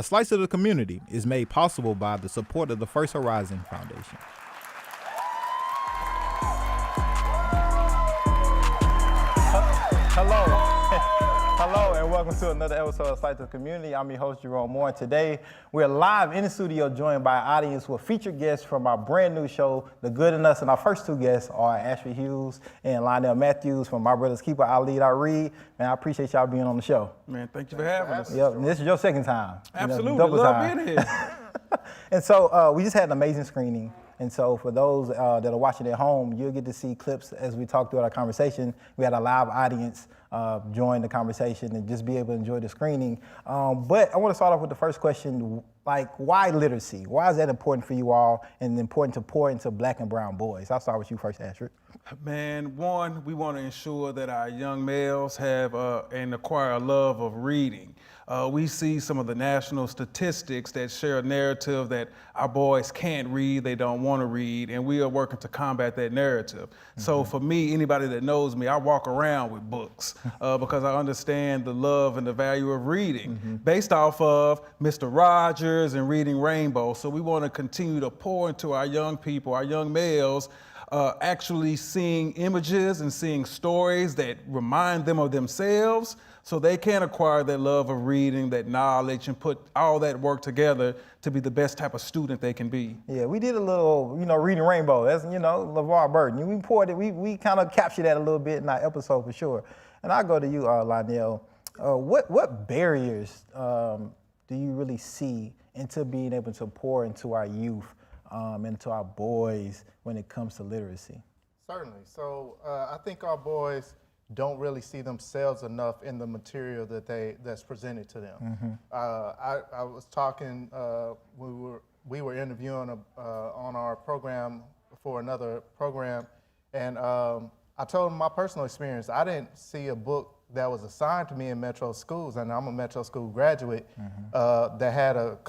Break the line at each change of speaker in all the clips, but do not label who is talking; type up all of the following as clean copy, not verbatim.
Slice of the Community is made possible by the support of the First Horizon Foundation.
Hello, and welcome to another episode of Slice of the Community. I'm your host, Jerome Moore, and today we're live in the studio joined by an audience with featured guests from our brand new show, The Good in Us, and our first two guests are Ashley Hughes and Lionel Matthews from My Brother's Keeper, I Lead, I Read. Man, I appreciate y'all being on the show.
Man, thank you for having us.
Yep, and this is your second time.
Absolutely,
double
love
time.
being here.
And so we just had an amazing screening. And so for those that are watching at home, you'll get to see clips as we talk throughout our conversation. We had a live audience join the conversation and just be able to enjoy the screening. But I want to start off with the first question, like, why literacy? Why is that important for you all and important to pour into Black and brown boys? I'll start with you first, Astrid.
Man, one, we want to ensure that our young males have and acquire a love of reading. We see some of the national statistics that share a narrative that our boys can't read, they don't want to read, and we are working to combat that narrative. Mm-hmm. So for me, anybody that knows me, I walk around with books because I understand the love and the value of reading based off of Mr. Rogers and Reading Rainbow. So we want to continue to pour into our young people, our young males, actually seeing images and seeing stories that remind them of themselves so they can acquire that love of reading, that knowledge, and put all that work together to be the best type of student they can be.
Yeah, we did a little, Reading Rainbow. That's, LeVar Burton. We poured it, we kind of captured that a little bit in our episode for sure. And I'll go to you, Lionel. What barriers do you really see into being able to pour into our youth, into our boys when it comes to literacy?
Certainly. So I think our boys don't really see themselves enough in the material that's presented to them. Mm-hmm. I was talking, we were interviewing on our program for another program, and I told them my personal experience. I didn't see a book that was assigned to me in Metro schools, and I'm a Metro school graduate, that had a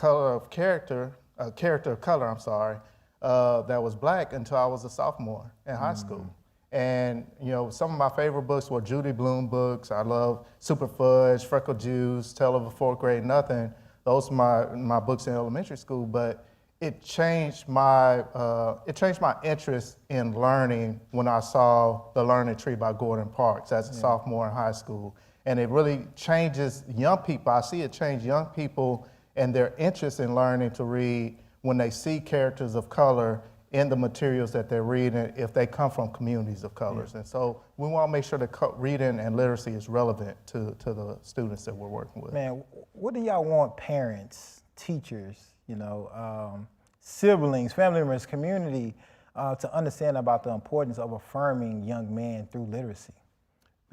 character of color, that was Black until I was a sophomore in high school. And some of my favorite books were Judy Blume books. I love Super Fudge, Freckle Juice, Tale of a Fourth Grade Nothing. Those are my books in elementary school. But it changed my interest in learning when I saw The Learning Tree by Gordon Parks as a sophomore in high school. And it really changes young people. I see it change young people and their interest in learning to read when they see characters of color in the materials that they're reading if they come from communities of colors. And so we want to make sure that reading and literacy is relevant to the students that we're working with.
Man, what do y'all want parents, teachers, siblings, family members, community to understand about the importance of affirming young men through literacy?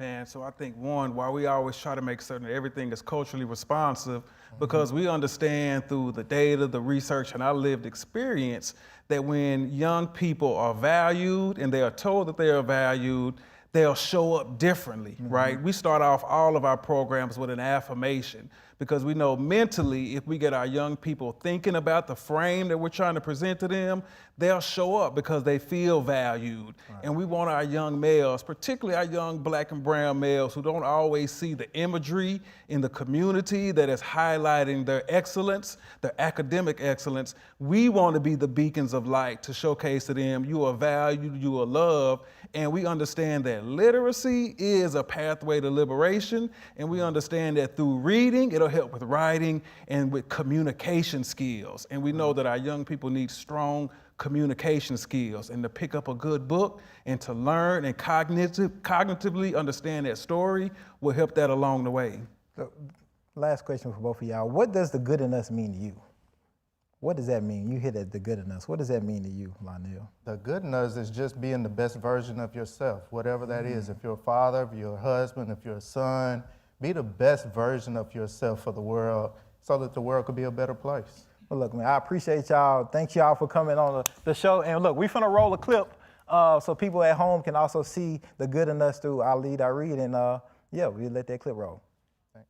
Man, so I think one, why we always try to make certain that everything is culturally responsive, because we understand through the data, the research, and our lived experience that when young people are valued and they are told that they are valued, they'll show up differently, right? We start off all of our programs with an affirmation because we know mentally if we get our young people thinking about the frame that we're trying to present to them, they'll show up because they feel valued. Right. And we want our young males, particularly our young Black and brown males who don't always see the imagery in the community that is highlighting their excellence, their academic excellence. We want to be the beacons of light to showcase to them you are valued, you are loved, and we understand that literacy is a pathway to liberation, and we understand that through reading, it'll help with writing and with communication skills. And we know that our young people need strong communication skills, and to pick up a good book and to learn and cognitively understand that story will help that along the way.
So, last question for both of y'all. What does the good in us mean to you? What does that mean? You hit at the good in us. What does that mean to you, Lionel?
The good in us is just being the best version of yourself, whatever that is. If you're a father, if you're a husband, if you're a son, be the best version of yourself for the world so that the world could be a better place.
Well, look, man, I appreciate y'all. Thank y'all for coming on the show. And look, we're finna roll a clip so people at home can also see the good in us through I Lead, I Read. And we'll let that clip roll.
Thanks.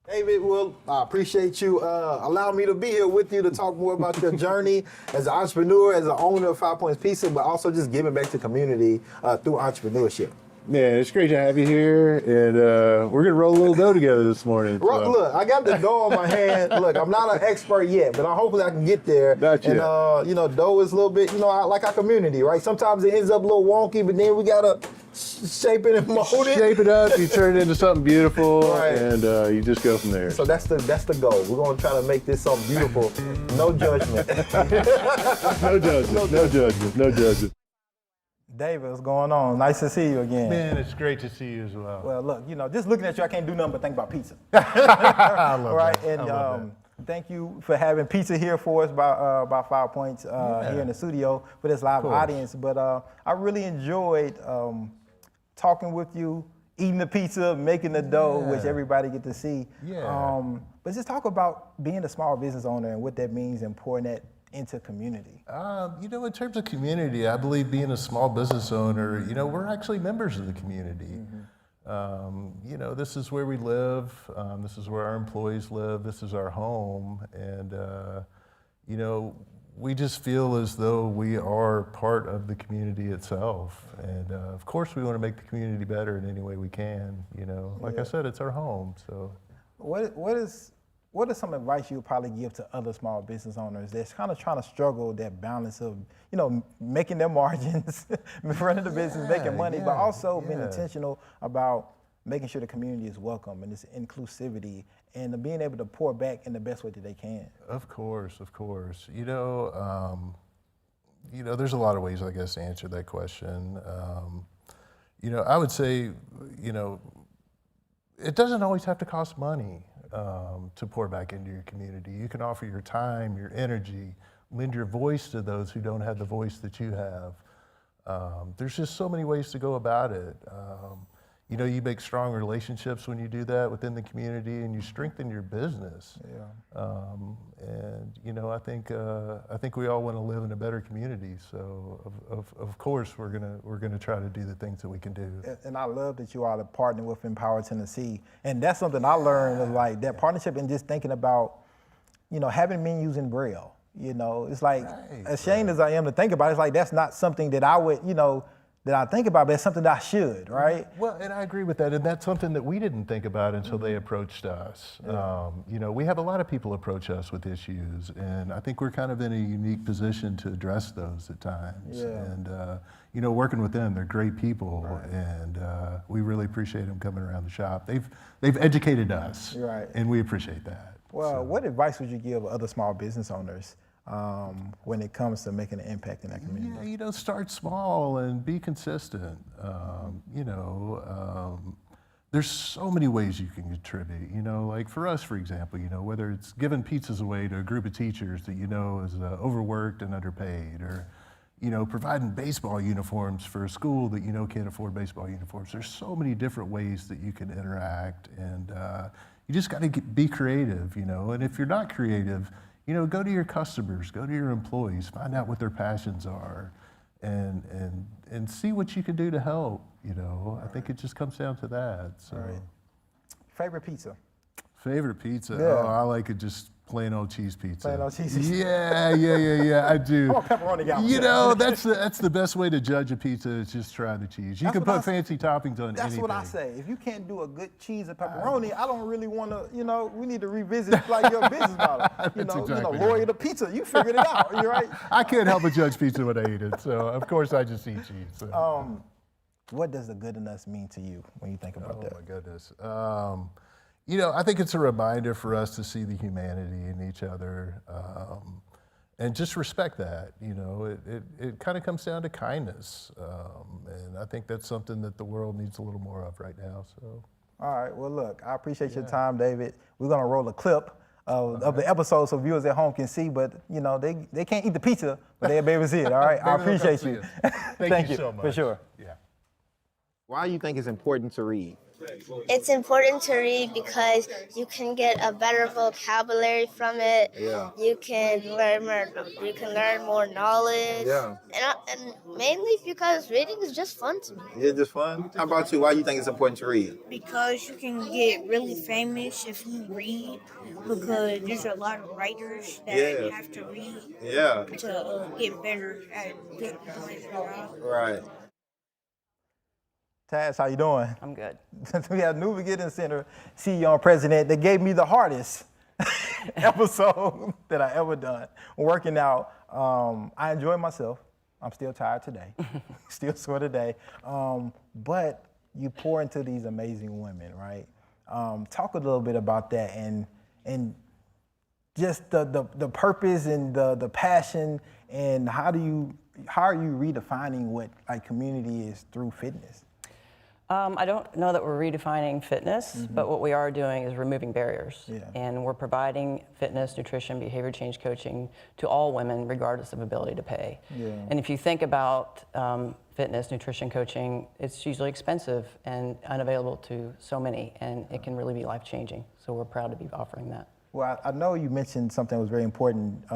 David, well, I appreciate you allowing me to be here with you to talk more about your journey as an entrepreneur, as an owner of 5 Points Pizza, but also just giving back to the community through entrepreneurship.
Man, it's great to have you here, and we're gonna roll a little dough together this morning. So.
Look, I got the dough in my hand. Look, I'm not an expert yet, but hopefully I can get there.
Not yet.
And dough is a little bit, like our community, right? Sometimes it ends up a little wonky, but then we gotta shape it and mold it.
Shape it up, you turn it into something beautiful,
Right.
and you just go from there.
So that's the goal. We're gonna try to make this something beautiful. No judgment.
No judgment. No judgment. No judgment.
David, what's going on? Nice to see you again.
Man, it's great to see you as well.
Well, look, just looking at you, I can't do nothing but think about pizza.
I love
Right,
that. I love
and thank you for having pizza here for us by 5 Points here in the studio for this live audience. But I really enjoyed talking with you, eating the pizza, making the dough, which everybody get to see.
Yeah.
But just talk about being a small business owner and what that means and pouring that into community.
In terms of community, I believe being a small business owner, we're actually members of the community. This is where we live. This is where our employees live. This is our home. And, we just feel as though we are part of the community itself. And of course, we want to make the community better in any way we can. Like I said, it's our home. So,
What is some advice you would probably give to other small business owners that's kind of trying to struggle that balance of, making their margins, running the business, making money, but also being intentional about making sure the community is welcome and it's inclusivity and being able to pour back in the best way that they can?
Of course. There's a lot of ways, I guess, to answer that question. I would say, it doesn't always have to cost money. To pour back into your community. You can offer your time, your energy, lend your voice to those who don't have the voice that you have. There's just so many ways to go about it. You make strong relationships when you do that within the community, and you strengthen your business. I think we all want to live in a better community. So of course we're gonna try to do the things that we can do.
And I love that you all are partnering with Empower Tennessee, and that's something I learned of like that partnership and just thinking about, having menus in Braille. It's like ashamed as I am to think about it, it's like that's not something that I would, that I think about, but it's something that I should, right?
Well, and I agree with that, and that's something that we didn't think about until they approached us. We have a lot of people approach us with issues, and I think we're kind of in a unique position to address those at times. And working with them, they're great people, and we really appreciate them coming around the shop. They've educated us, and we appreciate that.
Well, what advice would you give other small business owners when it comes to making an impact in that community?
Start small and be consistent. There's so many ways you can contribute. Like for us, for example, whether it's giving pizzas away to a group of teachers that is overworked and underpaid, or providing baseball uniforms for a school that can't afford baseball uniforms. There's so many different ways that you can interact, and you just got to be creative. And if you're not creative, go to your customers, go to your employees, find out what their passions are, and see what you can do to help. I think it just comes down to that. So,
Favorite pizza?
Favorite pizza?
Yeah.
Oh, I like it just plain old cheese pizza.
Plain old cheese pizza.
Yeah, I do.
I'm a pepperoni guy.
That's the best way to judge a pizza is just try the cheese. You can put fancy toppings on anything.
That's what I say. If you can't do a good cheese and pepperoni, I don't really want to, we need to revisit like your business model.
Exactly
Lawyer to pizza, you figured it out, you're right?
I can't help but judge pizza when I eat it, so of course I just eat cheese. So.
What does the good in us mean to you when you think about that?
Oh my goodness. I think it's a reminder for us to see the humanity in each other and just respect that. It kind of comes down to kindness. And I think that's something that the world needs a little more of right now. So.
All right, well, look, I appreciate your time, David. We're going to roll a clip of the episode so viewers at home can see, but, they can't eat the pizza, but they'll be able to see it, all right? I appreciate you.
Thank you so much.
For sure.
Yeah.
Why do you think it's important to read?
It's important to read because you can get a better vocabulary from it.
Yeah.
You can learn more knowledge.
Yeah.
And mainly because reading is just fun to me.
It's just fun. How about you? Why do you think it's important to read?
Because you can get really famous if you read, because there's a lot of writers that have to read to get better at doing their job.
Right.
Taz, how you doing?
I'm good.
We have New Beginning Center CEO and president that gave me the hardest episode that I ever done. Working out, I enjoy myself. I'm still tired today, still sore today. But you pour into these amazing women, right? Talk a little bit about that and just the purpose and the passion, and how are you redefining what like community is through fitness?
I don't know that we're redefining fitness, but what we are doing is removing barriers.
Yeah.
And we're providing fitness, nutrition, behavior change coaching to all women, regardless of ability to pay.
Yeah.
And if you think about fitness, nutrition coaching, it's usually expensive and unavailable to so many, and it can really be life-changing. So we're proud to be offering that.
Well, I know you mentioned something that was very important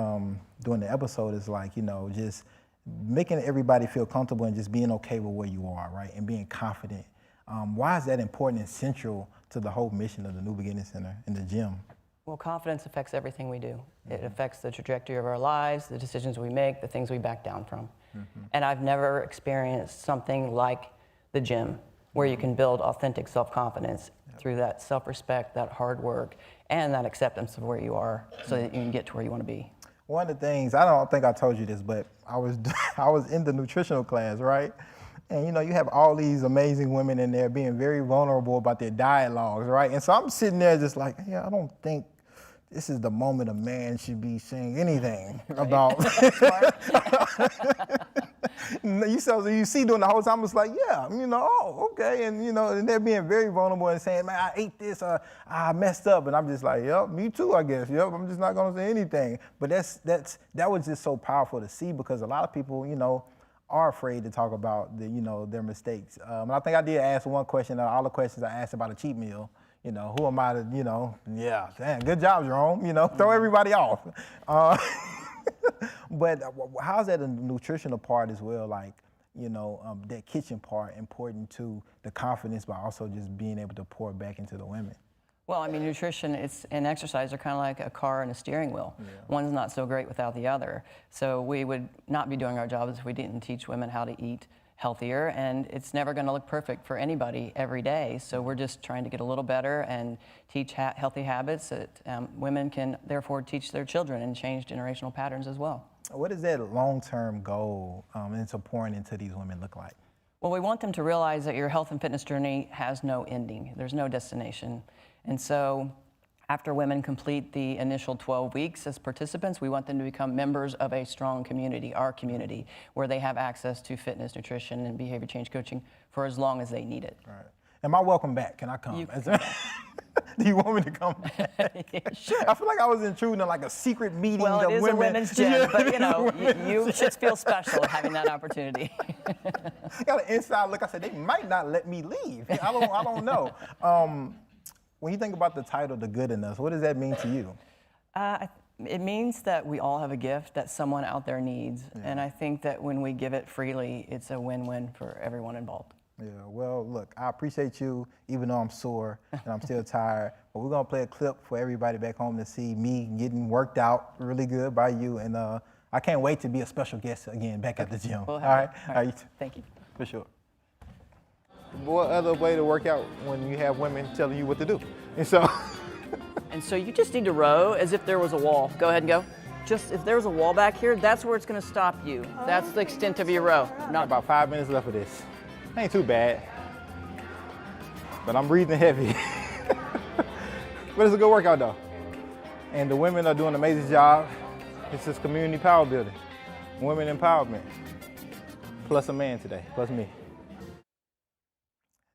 during the episode, is like, just making everybody feel comfortable and just being okay with where you are, right? And being confident. Why is that important and central to the whole mission of the New Beginning Center and the gym?
Well, confidence affects everything we do. It affects the trajectory of our lives, the decisions we make, the things we back down from. And I've never experienced something like the gym, where you can build authentic self-confidence through that self-respect, that hard work, and that acceptance of where you are, so that you can get to where you want to be.
One of the things, I don't think I told you this, but I was in the nutritional class, right? And you have all these amazing women in there being very vulnerable about their diet logs, right? And so I'm sitting there just like, yeah, I don't think this is the moment a man should be saying anything about. You see during the whole time, it's like, yeah, oh, okay. And, and they're being very vulnerable and saying, man, I ate this, I messed up. And I'm just like, yep, me too, I guess. Yep, I'm just not going to say anything. But that was just so powerful to see, because a lot of people, are afraid to talk about their mistakes. And I think I did ask one question, all the questions I asked about a cheat meal. Who am I to, yeah, damn, good job, Jerome, throw everybody off. But how's that a nutritional part as well, like, that kitchen part important to the confidence, but also just being able to pour back into the women?
Well, I mean, nutrition and exercise are kind of like a car and a steering wheel. Yeah. One's not so great without the other. So we would not be doing our jobs if we didn't teach women how to eat healthier, and it's never going to look perfect for anybody every day. So we're just trying to get a little better and teach healthy habits that women can therefore teach their children and change generational patterns as well.
What does that long-term goal into pouring into these women look like?
Well, we want them to realize that your health and fitness journey has no ending. There's no destination. And so after women complete the initial 12 weeks as participants, we want them to become members of a strong community, our community, where they have access to fitness, nutrition, and behavior change coaching for as long as they need it.
All right. Am I welcome back? Can I come? Do you want me to come back?
Yeah, sure.
I feel like I was intruding in like a secret meeting of women.
Well, it is a women's gym, but you should feel special having that opportunity.
I got an inside look. I said, they might not let me leave. I don't know. When you think about the title, The Good in Us, what does that mean to you?
It means that we all have a gift that someone out there needs. Yeah. And I think that when we give it freely, it's a win-win for everyone involved.
Yeah, well, look, I appreciate you, even though I'm sore and I'm still tired. But we're going to play a clip for everybody back home to see me getting worked out really good by you. And I can't wait to be a special guest again back at the gym.
All
right?
Thank you.
For sure. What other way to work out when you have women telling you what to do? And so
you just need to row as if there was a wall. Go ahead and go. Just if there's a wall back here, that's where it's going to stop you. That's the extent of your row.
Not about 5 minutes left of this. Ain't too bad, but I'm breathing heavy. But it's a good workout though. And the women are doing an amazing job. It's just community power building, women empowerment, plus a man today, plus me.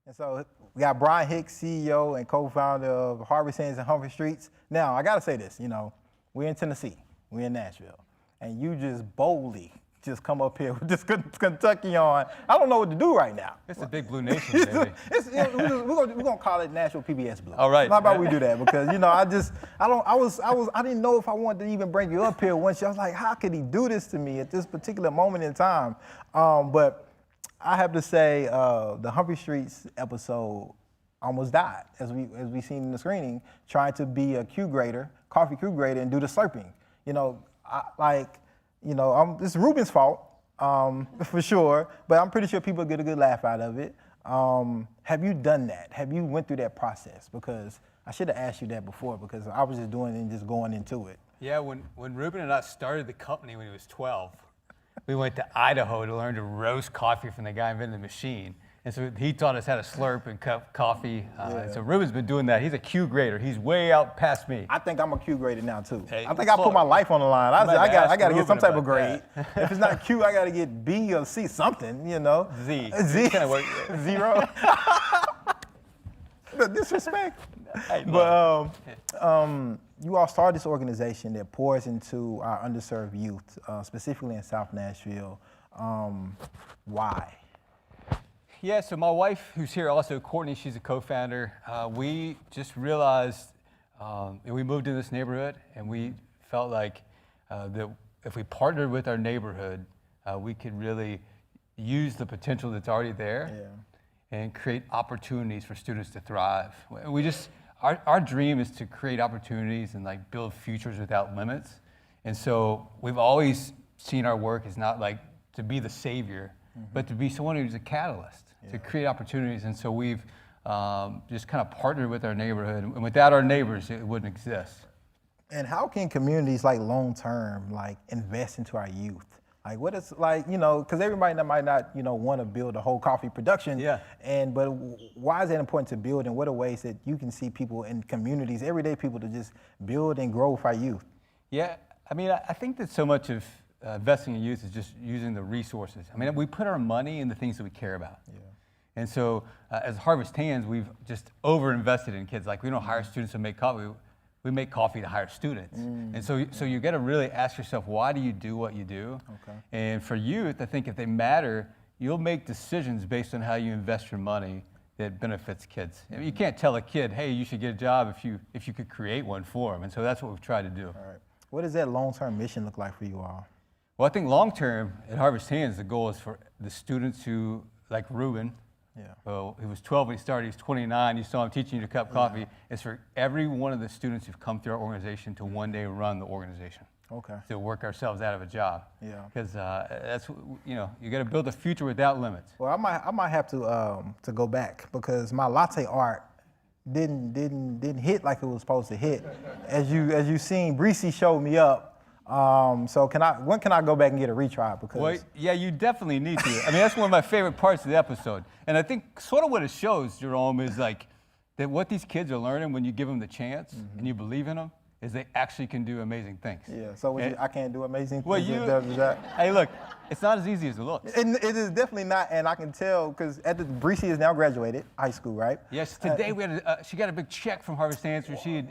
And so we got Brian Hicks, CEO and co-founder of Harvey Sands and Humphrey Streets. Now, I gotta say this, we're in Tennessee, we're in Nashville, and you just boldly just come up here with this Kentucky on. I don't know what to do right now.
It's a big blue nation, baby.
We're gonna call it Nashville PBS Blue.
All right.
How about we do that? Because I didn't know if I wanted to even bring you up here once. I was like, how could he do this to me at this particular moment in time? But I have to say, the Humphrey Streets episode almost died, as we seen in the screening, trying to be a Q grader, coffee Q grader, and do the slurping. It's Ruben's fault, for sure, but I'm pretty sure people get a good laugh out of it. Have you done that? Have you went through that process? Because I should have asked you that before because I was just doing it and just going into it.
Yeah, when Ruben and I started the company when he was 12, we went to Idaho to learn to roast coffee from the guy who invented the machine. And so he taught us how to slurp and cup coffee. So Ruben's been doing that. He's a Q grader. He's way out past me.
I think I'm a Q grader now too.
Hey,
I think I put my life on the line. I got to get some type of grade.
That.
If it's not Q, I got to get B or C, something, you know.
Z.
Z.
Zero.
The disrespect. But you all started this organization that pours into our underserved youth, specifically in South Nashville. Why?
Yeah, so my wife, who's here also, Courtney, she's a co-founder. We just realized, and we moved in this neighborhood, and we felt like that if we partnered with our neighborhood, we could really use the potential that's already there and create opportunities for students to thrive. We just, our dream is to create opportunities and like build futures without limits. And so we've always seen our work as not like to be the savior, but to be someone who's a catalyst. To create opportunities, and so we've just kind of partnered with our neighborhood, and without our neighbors, it wouldn't exist.
And how can communities like long term like invest into our youth? Like what is like, you know, because everybody that might not, you know, want to build a whole coffee production. But why is that important to build, and what are ways that you can see people in communities, everyday people, to just build and grow with our youth?
Yeah, I mean, I think that so much of investing in youth is just using the resources. I mean, we put our money in the things that we care about. And so as Harvest Hands, we've just over-invested in kids. Like we don't hire students to make coffee, we make coffee to hire students. And so you gotta really ask yourself, why do you do what you do? And for youth, I think if they matter, you'll make decisions based on how you invest your money that benefits kids. I mean, you can't tell a kid, hey, you should get a job if you could create one for them. And so that's what we've tried to do.
All right. What does that long-term mission look like for you all?
Well, I think long-term at Harvest Hands, the goal is for the students who, like Ruben, well, he was 12 when he started, he's 29, you saw him teaching you to cup coffee. It's for every one of the students who've come through our organization to one day run the organization. To work ourselves out of a job. Because that's, you know, you got to build a future without limits.
Well, I might have to go back because my latte art didn't hit like it was supposed to hit. As you seen, Breesy showed me up. So when can I go back and get a retry? Because
well, yeah, you definitely need to. I mean, that's one of my favorite parts of the episode. And I think sort of what it shows, Jerome, is like that what these kids are learning when you give them the chance and you believe in them is they actually can do amazing things.
So I can't do amazing things.
Well, hey, look, it's not as easy as it looks.
It is definitely not, and I can tell because Breesy is now graduated high school, right?
Yes, today we had she got a big check from Harvest Hands.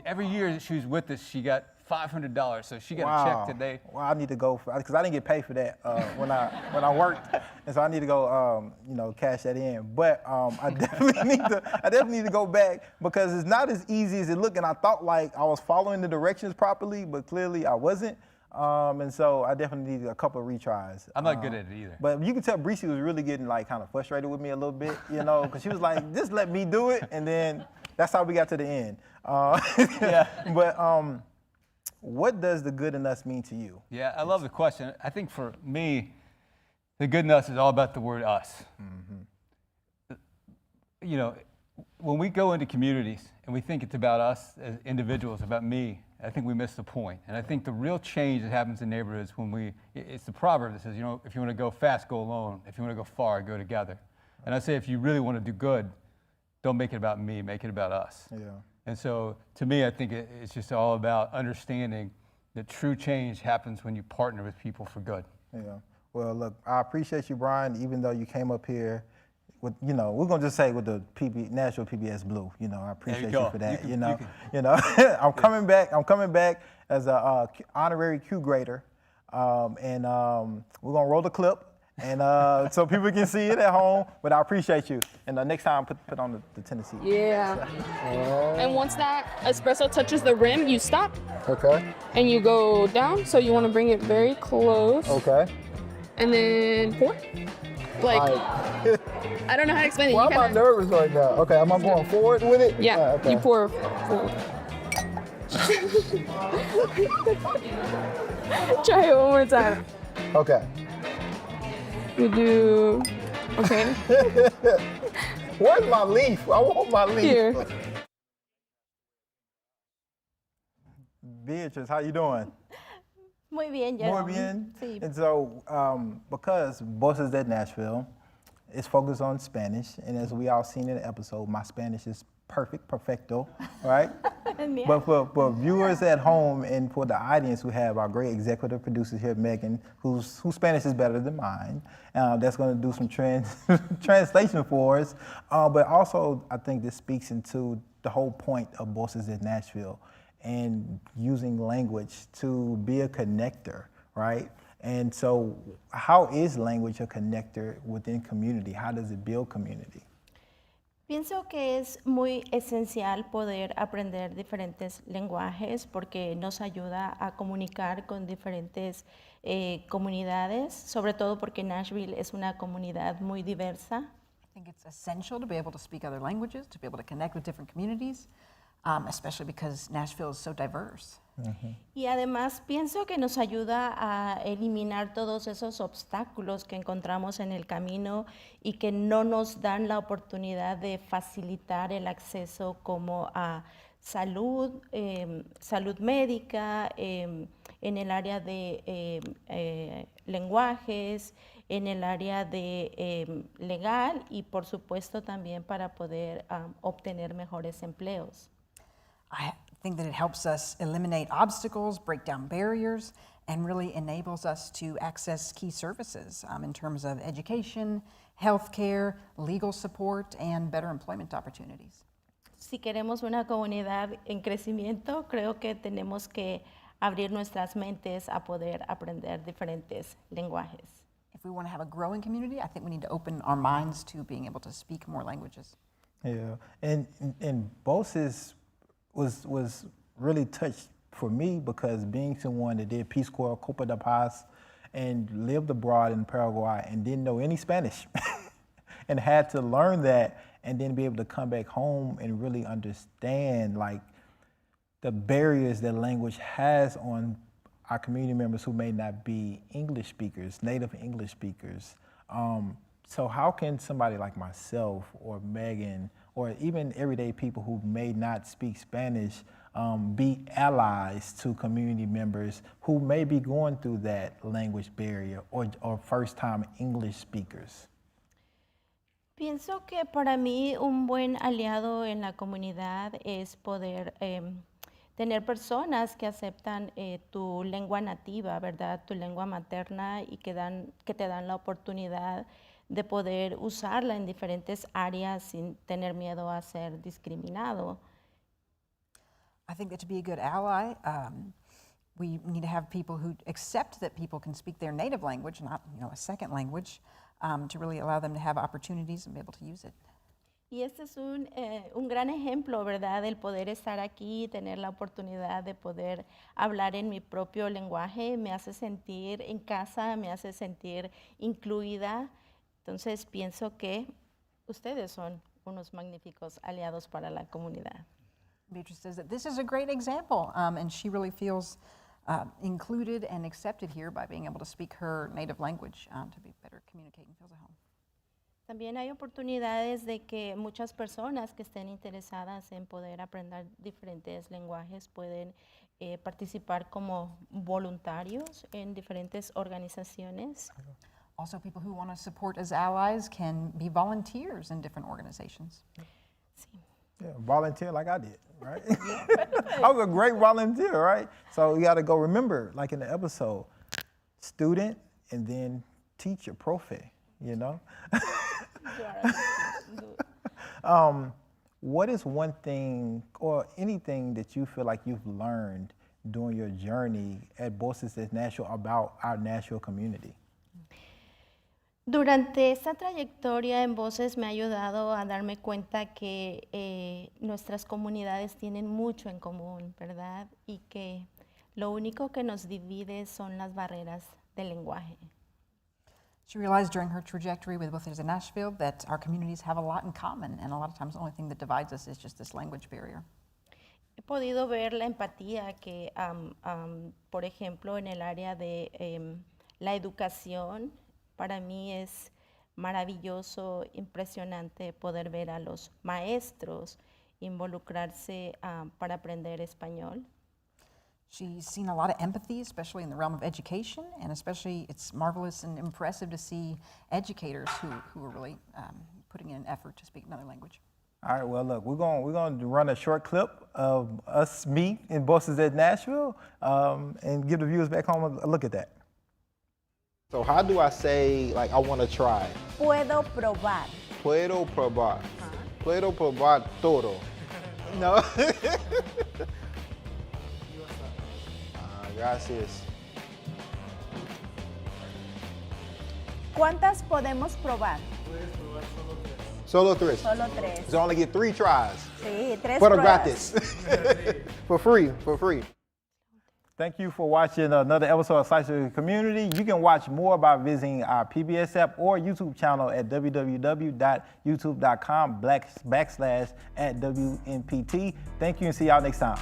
Every year that she was with us, she got $500, so she got a check today.
Well, I need to go because I didn't get paid for that when I worked, and so I need to go, cash that in. But I definitely need to go back because it's not as easy as it looked. And I thought like I was following the directions properly, but clearly I wasn't. And so I definitely need a couple of retries.
I'm not good at it either.
But you can tell Breesy was really getting like kind of frustrated with me a little bit, you know, because she was like, just let me do it, and then that's how we got to the end. But what does the good in us mean to you?
Yeah, I love the question. I think for me, the good in us is all about the word us. You know, when we go into communities and we think it's about us as individuals, about me, I think we miss the point. And I think the real change that happens in neighborhoods it's the proverb that says, you know, if you want to go fast, go alone. If you want to go far, go together. And I say, if you really want to do good, don't make it about me, make it about us. And so, to me, I think it's just all about understanding that true change happens when you partner with people for good.
Well, look, I appreciate you, Brian, even though you came up here with, you know, we're gonna just say with the Nashville PBS Blue. You know, I appreciate you for that. You know, I'm coming back as a honorary Q grader, and we're gonna roll the clip. And so people can see it at home, but I appreciate you. And next time, put on the Tennessee.
And once that espresso touches the rim, you stop. And you go down, so you want to bring it very close. And then pour. Like, I don't know how to explain it.
Well, I'm not nervous right now. Okay, am I going forward with it?
Yeah, you pour forward. Try it one more time.
Okay.
You do, okay.
Where's my leaf? I want my leaf.
Here.
Beatrice, how you doing?
Muy bien,
Muy
Jerome.
bien.
Sí.
And so, because Voices at Nashville is focused on Spanish, and as we all seen in the episode, my Spanish is perfect, perfecto, right? But for viewers at home and for the audience, we have our great executive producer here, Megan, whose Spanish is better than mine. That's going to do some translation for us. But also, I think this speaks into the whole point of Voices at Nashville and using language to be a connector, right? And so, how is language a connector within community? How does it build community?
Pienso que es muy esencial poder aprender diferentes lenguajes porque nos ayuda a comunicar con diferentes comunidades, sobre todo porque Nashville es una comunidad muy diversa.
I think it's essential to be able to speak other languages, to be able to connect with different communities, especially because Nashville is so diverse.
Y además pienso que nos ayuda a eliminar todos esos obstáculos que encontramos en el camino y que no nos dan la oportunidad de facilitar el acceso como a salud, salud médica, en el área de lenguajes, en el área de legal y por supuesto también para poder obtener mejores empleos.
I think that it helps us eliminate obstacles, break down barriers, and really enables us to access key services in terms of education, healthcare, legal support, and better employment opportunities.
Si queremos una comunidad en crecimiento, creo que tenemos que abrir nuestras mentes a poder aprender diferentes lenguajes.
If we want to have a growing community, I think we need to open our minds to being able to speak more languages.
Yeah, and Voices was really touched for me because being someone that did Peace Corps, Copa de Paz, and lived abroad in Paraguay and didn't know any Spanish and had to learn that and then be able to come back home and really understand like the barriers that language has on our community members who may not be English speakers, native English speakers. So how can somebody like myself or Megan or even everyday people who may not speak Spanish be allies to community members who may be going through that language barrier or first-time English speakers?
Pienso que para mí un buen aliado en la comunidad es poder tener personas que aceptan tu lengua nativa, ¿verdad? Tu lengua materna y que te dan la oportunidad de poder usarla en diferentes áreas sin tener miedo a ser discriminado.
I think that to be a good ally, we need to have people who accept that people can speak their native language, not a second language, to really allow them to have opportunities and be able to use it.
Y este es un gran ejemplo, ¿verdad? El poder estar aquí, tener la oportunidad de poder hablar en mi propio lenguaje, me hace sentir en casa, me hace sentir incluida. Entonces pienso que ustedes son unos magníficos aliados para la comunidad.
Beatrice says that this is a great example, and she really feels included and accepted here by being able to speak her native language to be better communicate and feels at home.
También hay oportunidades de que muchas personas que estén interesadas en poder aprender diferentes lenguajes pueden participar como voluntarios en diferentes organizaciones.
Also, people who want to support as allies can be volunteers in different organizations.
Sí.
Yeah, volunteer like I did, right? I was a great volunteer, right? So you got to go remember, like in the episode, student and then teacher, profe, you know? What is one thing or anything that you feel like you've learned during your journey at Voices at Nashville about our Nashville community?
Durante esta trayectoria en Voces me ha ayudado a darme cuenta que nuestras comunidades tienen mucho en común, ¿verdad? Y que lo único que nos divide son las barreras del lenguaje.
She realized during her trajectory with Voices in Nashville that our communities have a lot in common, and a lot of times the only thing that divides us is just this language barrier.
He podido ver la empatía que, por ejemplo, en el área de la educación, para mí es maravilloso, impresionante poder ver a los maestros involucrarse para aprender español.
She's seen a lot of empathy, especially in the realm of education, and especially it's marvelous and impressive to see educators who are really putting in an effort to speak another language.
All right, well, look, we're going to run a short clip of me in Bosses at Nashville and give the viewers back home a look at that.
So how do I say, like, I want to try?
Puedo probar.
Puedo probar. Puedo probar todo. No. Gracias.
¿Cuántas podemos probar?
Solo tres.
Solo tres.
So I only get 3 tries.
Sí, 3
Pero
pruebas.
gratis. For free.
Thank you for watching another episode of Slice of the Community. You can watch more by visiting our PBS app or YouTube channel at www.youtube.com/@WNPT. Thank you and see y'all next time.